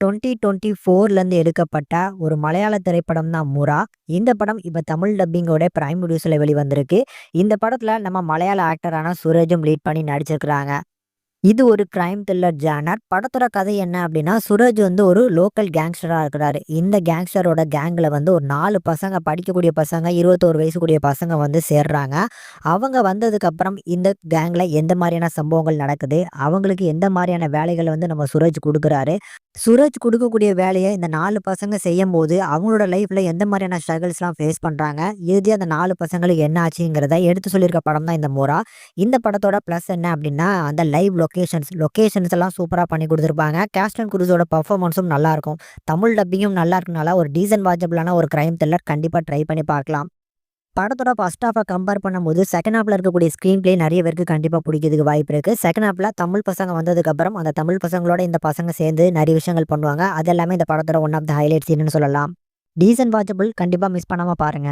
2024லேருந்து எடுக்கப்பட்ட ஒரு மலையாள திரைப்படம் தான் "முரா". இந்த படம் இப்ப தமிழ் டப்பிங்கோட பிரைம் வீடியோஸ்ல வெளிவந்திருக்கு. இந்த படத்துல நம்ம மலையாள ஆக்டரான சுரேஜும் லீட் பண்ணி நடிச்சிருக்கிறாங்க. இது ஒரு கிரைம் த்ரில்லர் ஜானர். படத்தோட கதை என்ன அப்படின்னா, சுரஜ் வந்து ஒரு லோக்கல் கேங்ஸ்டரா இருக்கிறாரு. இந்த கேங்ஸ்டரோட கேங்ல வந்து ஒரு 4 பசங்க, படிக்கக்கூடிய பசங்க, 21 வயசு கூடிய பசங்க வந்து சேர்றாங்க. அவங்க வந்ததுக்கப்புறம் இந்த கேங்ல எந்த மாரியான சம்பவங்கள் நடக்குது, அவங்களுக்கு எந்த மாரியான வேலைகள வந்து நம்ம சுரஜ் குடுக்குறாரு. சுரஜ் குடுக்கக்கூடிய வேலைய இந்த 4 பசங்க செய்யும்போது, அவங்களோட லைஃப்ல எந்த மாரியான ஸ்ட்ரகிள்ஸ்லாம் ஃபேஸ் பண்றாங்க, இறுதியா அந்த 4 பசங்களுக்கு என்ன ஆச்சுங்கிறத எடுத்து சொல்லியிருக்க படம் தான் இந்த "மோரா". இந்த படத்தோட ப்ளஸ் என்ன அப்படின்னா, அந்த லைவ் லொகேஷன்ஸ் எல்லாம் சூப்பரா பண்ணி குடுத்துருப்பாங்க. கேஸ்ட் அண்ட் குரூஸோட பெர்ஃபார்மன்ஸும் நல்லாருக்கும். தமிழ் டப்பிங்கும் நல்லா இருக்கனால ஒரு டீசென்ட் வாட்சபிளான ஒரு கிரைம் த்ரில்லர் கண்டிப்பா ட்ரை பண்ணி பார்க்கலாம். படத்தோட ஃபர்ஸ்ட் ஹாஃப கம்பேர் பண்ணும்போது, செகண்ட் ஹாஃப்ல இருக்கக்கூடிய ஸ்க்ரீன் பிளே நெறைய பேருக்கு கண்டிப்பா புடிக்கிறதுக்கு வாய்ப்பு இருக்கு. செகண்ட் ஹாஃப்ல தமிழ் பசங்க வந்ததுக்கப்புறம், அந்த தமிழ் பசங்களோட இந்த பசங்க சேர்ந்து நெறைய விஷயங்கள் பண்ணுவாங்க. அது எல்லாமே இந்த படத்தோட ஒன் ஆஃப் த ஹைலைட் சீன்ன்னு சொல்லலாம். டீசென்ட் வாட்சபிள், கண்டிப்பா மிஸ் பண்ணாம பாருங்க.